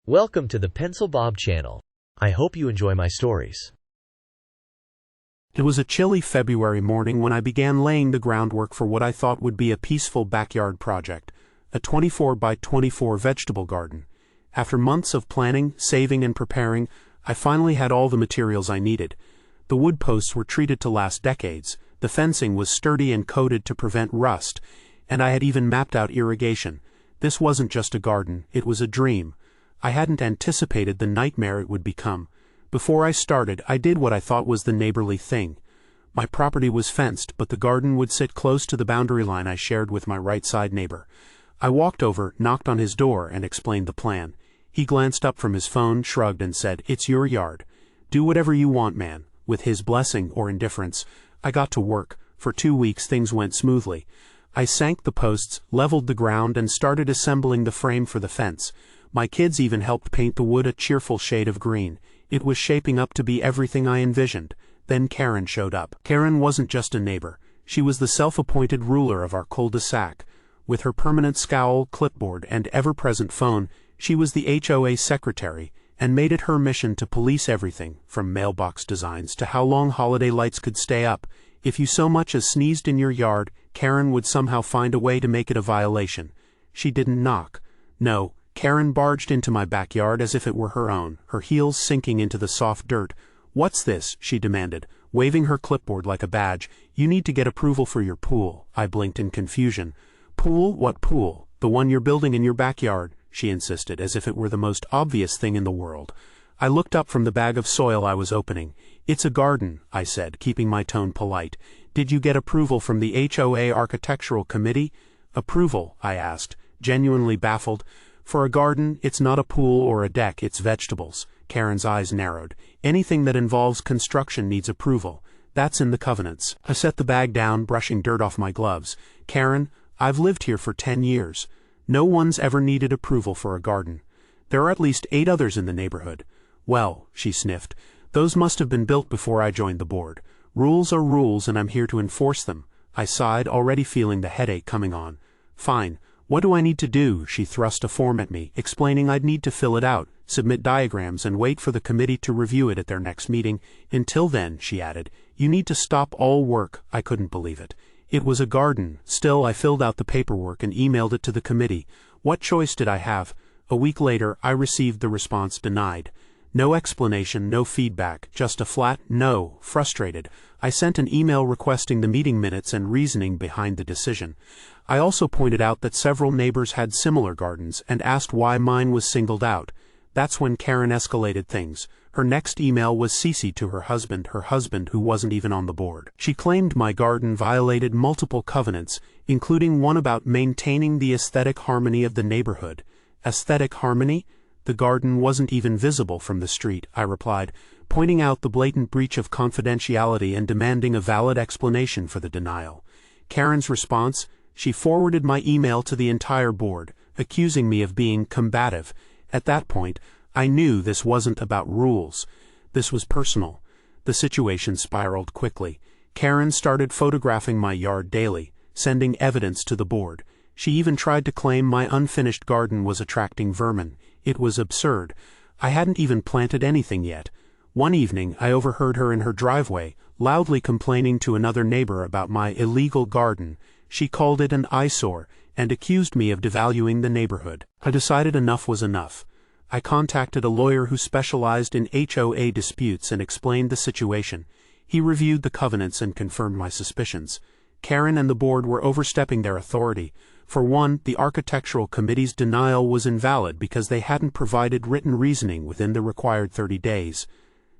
Welcome to the Pencil Bob channel. I hope you enjoy my stories. It was a chilly February morning when I began laying the groundwork for what I thought would be a peaceful backyard project, a 24 by 24 vegetable garden. After months of planning, saving, and preparing, I finally had all the materials I needed. The wood posts were treated to last decades, the fencing was sturdy and coated to prevent rust, and I had even mapped out irrigation. This wasn't just a garden, it was a dream. I hadn't anticipated the nightmare it would become. Before I started, I did what I thought was the neighborly thing. My property was fenced, but the garden would sit close to the boundary line I shared with my right side neighbor. I walked over, knocked on his door, and explained the plan. He glanced up from his phone, shrugged, and said, "It's your yard. Do whatever you want, man." With his blessing or indifference, I got to work. For 2 weeks things went smoothly. I sank the posts, leveled the ground, and started assembling the frame for the fence. My kids even helped paint the wood a cheerful shade of green. It was shaping up to be everything I envisioned. Then Karen showed up. Karen wasn't just a neighbor. She was the self-appointed ruler of our cul-de-sac. With her permanent scowl, clipboard, and ever-present phone, she was the HOA secretary, and made it her mission to police everything, from mailbox designs to how long holiday lights could stay up. If you so much as sneezed in your yard, Karen would somehow find a way to make it a violation. She didn't knock. No, Karen barged into my backyard as if it were her own, her heels sinking into the soft dirt. "What's this?" she demanded, waving her clipboard like a badge. "You need to get approval for your pool." I blinked in confusion. "Pool? What pool?" "The one you're building in your backyard," she insisted, as if it were the most obvious thing in the world. I looked up from the bag of soil I was opening. "It's a garden," I said, keeping my tone polite. "Did you get approval from the HOA Architectural Committee?" "Approval?" I asked, genuinely baffled. "For a garden, it's not a pool or a deck, it's vegetables." Karen's eyes narrowed. "Anything that involves construction needs approval. That's in the covenants." I set the bag down, brushing dirt off my gloves. "Karen, I've lived here for 10 years. No one's ever needed approval for a garden. There are at least 8 others in the neighborhood." "Well," she sniffed, "those must have been built before I joined the board. Rules are rules, and I'm here to enforce them." I sighed, already feeling the headache coming on. "Fine. What do I need to do?" She thrust a form at me, explaining I'd need to fill it out, submit diagrams, and wait for the committee to review it at their next meeting. "Until then," she added, "you need to stop all work." I couldn't believe it. It was a garden. Still, I filled out the paperwork and emailed it to the committee. What choice did I have? A week later, I received the response denied. No explanation, no feedback, just a flat no. Frustrated, I sent an email requesting the meeting minutes and reasoning behind the decision. I also pointed out that several neighbors had similar gardens and asked why mine was singled out. That's when Karen escalated things. Her next email was CC'd to her husband who wasn't even on the board. She claimed my garden violated multiple covenants, including one about maintaining the aesthetic harmony of the neighborhood. Aesthetic harmony? The garden wasn't even visible from the street, I replied, pointing out the blatant breach of confidentiality and demanding a valid explanation for the denial. Karen's response? She forwarded my email to the entire board, accusing me of being combative. At that point, I knew this wasn't about rules. This was personal. The situation spiraled quickly. Karen started photographing my yard daily, sending evidence to the board. She even tried to claim my unfinished garden was attracting vermin. It was absurd. I hadn't even planted anything yet. One evening, I overheard her in her driveway, loudly complaining to another neighbor about my illegal garden. She called it an eyesore and accused me of devaluing the neighborhood. I decided enough was enough. I contacted a lawyer who specialized in HOA disputes and explained the situation. He reviewed the covenants and confirmed my suspicions. Karen and the board were overstepping their authority. For one, the architectural committee's denial was invalid because they hadn't provided written reasoning within the required 30 days.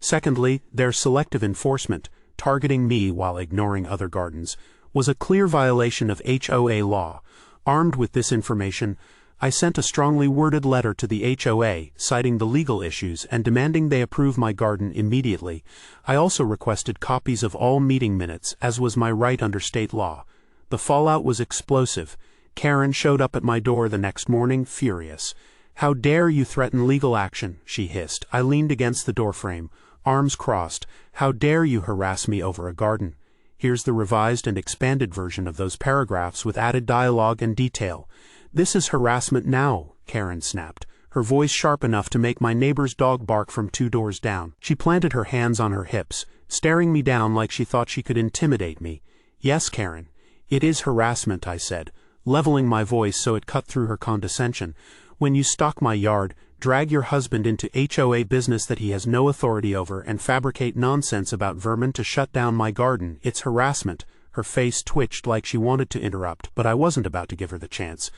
Secondly, their selective enforcement, targeting me while ignoring other gardens, was a clear violation of HOA law. Armed with this information, I sent a strongly worded letter to the HOA, citing the legal issues and demanding they approve my garden immediately. I also requested copies of all meeting minutes, as was my right under state law. The fallout was explosive. Karen showed up at my door the next morning, furious. "How dare you threaten legal action?" she hissed. I leaned against the doorframe, arms crossed. "How dare you harass me over a garden?" Here's the revised and expanded version of those paragraphs with added dialogue and detail. "This is harassment now," Karen snapped, her voice sharp enough to make my neighbor's dog bark from 2 doors down. She planted her hands on her hips, staring me down like she thought she could intimidate me. "Yes, Karen. It is harassment," I said, leveling my voice so it cut through her condescension. "When you stalk my yard, drag your husband into HOA business that he has no authority over, and fabricate nonsense about vermin to shut down my garden, it's harassment." Her face twitched like she wanted to interrupt, but I wasn't about to give her the chance.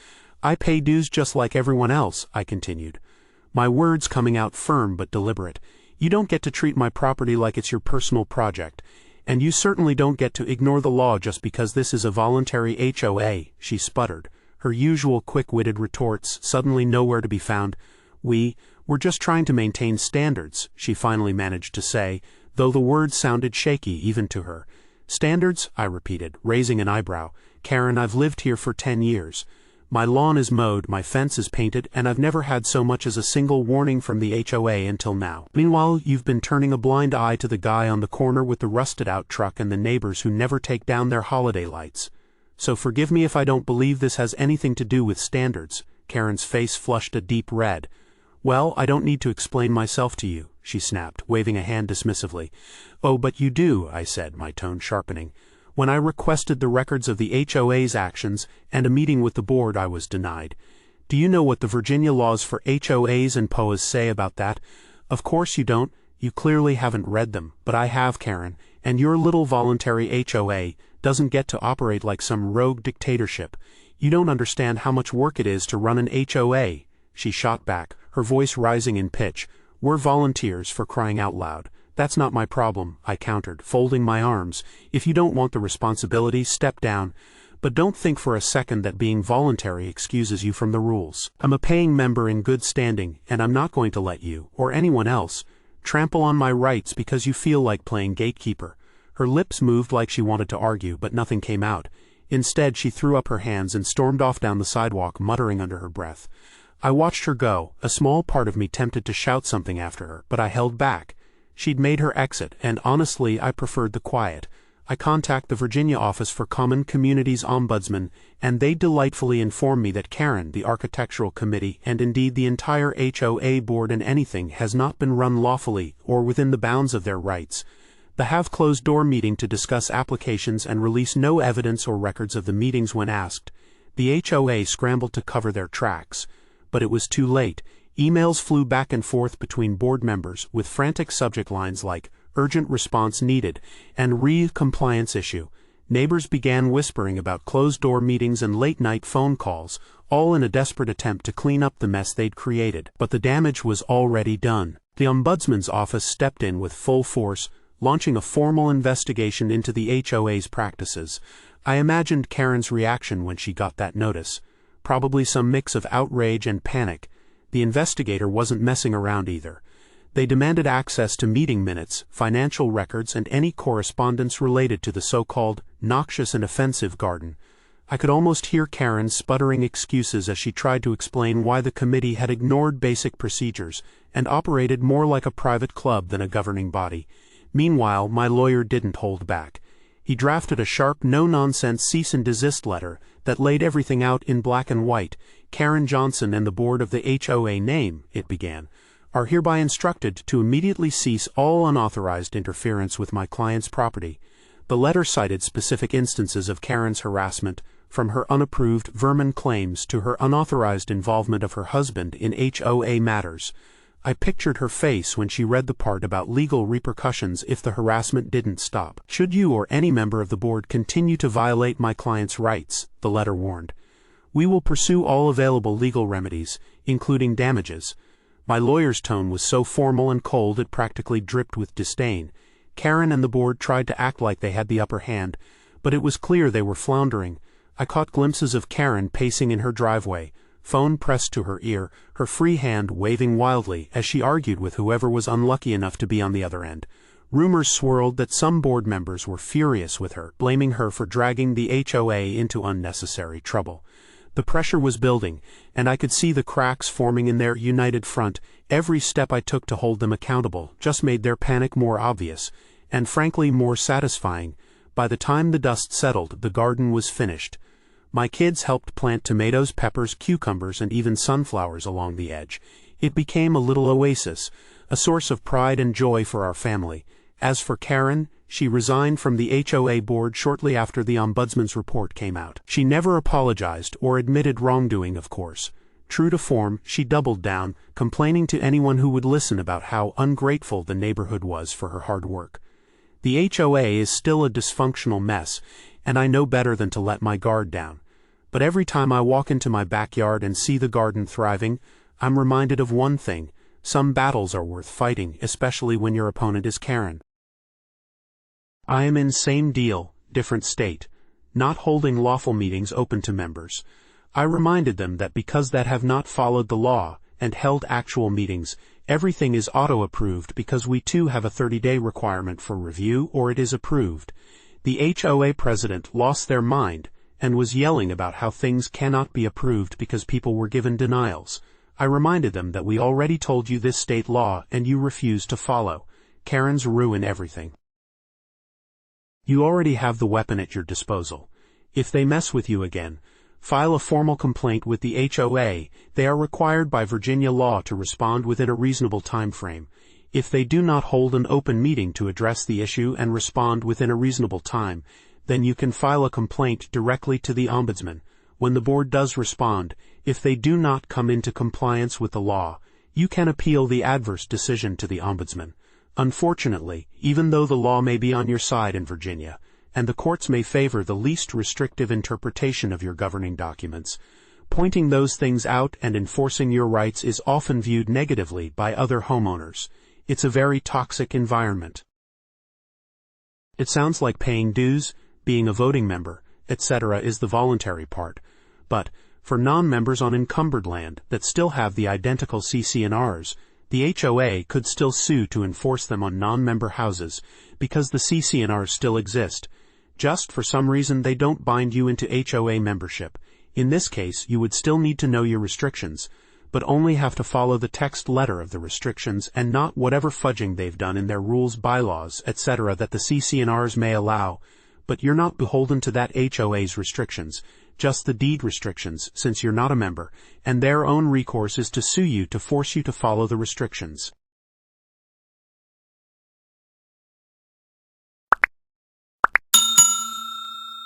"I pay dues just like everyone else," I continued, my words coming out firm but deliberate. "You don't get to treat my property like it's your personal project. And you certainly don't get to ignore the law just because this is a voluntary HOA," she sputtered, her usual quick-witted retorts suddenly nowhere to be found. We're just trying to maintain standards," she finally managed to say, though the words sounded shaky even to her. "Standards?" I repeated, raising an eyebrow. "Karen, I've lived here for 10 years. My lawn is mowed, my fence is painted, and I've never had so much as a single warning from the HOA until now. Meanwhile, you've been turning a blind eye to the guy on the corner with the rusted-out truck and the neighbors who never take down their holiday lights. So forgive me if I don't believe this has anything to do with standards." Karen's face flushed a deep red. "Well, I don't need to explain myself to you," she snapped, waving a hand dismissively. "Oh, but you do," I said, my tone sharpening. "When I requested the records of the HOA's actions and a meeting with the board, I was denied. Do you know what the Virginia laws for HOAs and POAs say about that? Of course you don't. You clearly haven't read them, but I have, Karen, and your little voluntary HOA doesn't get to operate like some rogue dictatorship. You don't understand how much work it is to run an HOA." She shot back, her voice rising in pitch. "We're volunteers, for crying out loud. That's not my problem," I countered, folding my arms. "If you don't want the responsibility, step down. But don't think for a second that being voluntary excuses you from the rules. I'm a paying member in good standing, and I'm not going to let you, or anyone else, trample on my rights because you feel like playing gatekeeper." Her lips moved like she wanted to argue, but nothing came out. Instead, she threw up her hands and stormed off down the sidewalk, muttering under her breath. I watched her go, a small part of me tempted to shout something after her, but I held back. She'd made her exit, and honestly, I preferred the quiet. I contacted the Virginia Office for Common Communities Ombudsman, and they delightfully informed me that Karen, the Architectural Committee, and indeed the entire HOA board and anything has not been run lawfully or within the bounds of their rights. The have-closed-door meeting to discuss applications and release no evidence or records of the meetings when asked. The HOA scrambled to cover their tracks. But it was too late. Emails flew back and forth between board members with frantic subject lines like "urgent response needed" and "compliance issue." Neighbors began whispering about closed-door meetings and late-night phone calls, all in a desperate attempt to clean up the mess they'd created. But the damage was already done. The Ombudsman's office stepped in with full force, launching a formal investigation into the HOA's practices. I imagined Karen's reaction when she got that notice. Probably some mix of outrage and panic. The investigator wasn't messing around either. They demanded access to meeting minutes, financial records, and any correspondence related to the so-called noxious and offensive garden. I could almost hear Karen sputtering excuses as she tried to explain why the committee had ignored basic procedures and operated more like a private club than a governing body. Meanwhile, my lawyer didn't hold back. He drafted a sharp, no-nonsense cease-and-desist letter that laid everything out in black and white. "Karen Johnson and the board of the HOA name," it began, "are hereby instructed to immediately cease all unauthorized interference with my client's property." The letter cited specific instances of Karen's harassment, from her unapproved vermin claims to her unauthorized involvement of her husband in HOA matters. I pictured her face when she read the part about legal repercussions if the harassment didn't stop. "Should you or any member of the board continue to violate my client's rights," the letter warned, "we will pursue all available legal remedies, including damages." My lawyer's tone was so formal and cold it practically dripped with disdain. Karen and the board tried to act like they had the upper hand, but it was clear they were floundering. I caught glimpses of Karen pacing in her driveway, phone pressed to her ear, her free hand waving wildly as she argued with whoever was unlucky enough to be on the other end. Rumors swirled that some board members were furious with her, blaming her for dragging the HOA into unnecessary trouble. The pressure was building, and I could see the cracks forming in their united front. Every step I took to hold them accountable just made their panic more obvious, and frankly more satisfying. By the time the dust settled, the garden was finished. My kids helped plant tomatoes, peppers, cucumbers, and even sunflowers along the edge. It became a little oasis, a source of pride and joy for our family. As for Karen, she resigned from the HOA board shortly after the Ombudsman's report came out. She never apologized or admitted wrongdoing, of course. True to form, she doubled down, complaining to anyone who would listen about how ungrateful the neighborhood was for her hard work. The HOA is still a dysfunctional mess, and I know better than to let my guard down. But every time I walk into my backyard and see the garden thriving, I'm reminded of one thing: some battles are worth fighting, especially when your opponent is Karen. I am in same deal, different state, not holding lawful meetings open to members. I reminded them that because that have not followed the law and held actual meetings, everything is auto-approved because we too have a 30-day requirement for review or it is approved. The HOA president lost their mind and was yelling about how things cannot be approved because people were given denials. I reminded them that we already told you this state law and you refused to follow. Karens ruin everything. You already have the weapon at your disposal. If they mess with you again, file a formal complaint with the HOA. They are required by Virginia law to respond within a reasonable time frame. If they do not hold an open meeting to address the issue and respond within a reasonable time, then you can file a complaint directly to the Ombudsman. When the board does respond, if they do not come into compliance with the law, you can appeal the adverse decision to the Ombudsman. Unfortunately, even though the law may be on your side in Virginia, and the courts may favor the least restrictive interpretation of your governing documents, pointing those things out and enforcing your rights is often viewed negatively by other homeowners. It's a very toxic environment. It sounds like paying dues, being a voting member, etc. is the voluntary part, but for non-members on encumbered land that still have the identical CC&Rs, the HOA could still sue to enforce them on non-member houses because the CC&Rs still exist. Just for some reason they don't bind you into HOA membership. In this case, you would still need to know your restrictions, but only have to follow the text letter of the restrictions and not whatever fudging they've done in their rules, bylaws, etc. that the CC&Rs may allow. But you're not beholden to that HOA's restrictions, just the deed restrictions, since you're not a member, and their own recourse is to sue you to force you to follow the restrictions.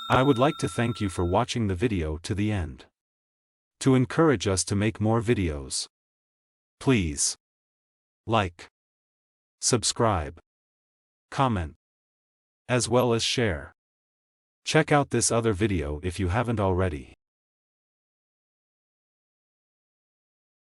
I would like to thank you for watching the video to the end. To encourage us to make more videos, please like, subscribe, comment, as well as share. Check out this other video if you haven't already.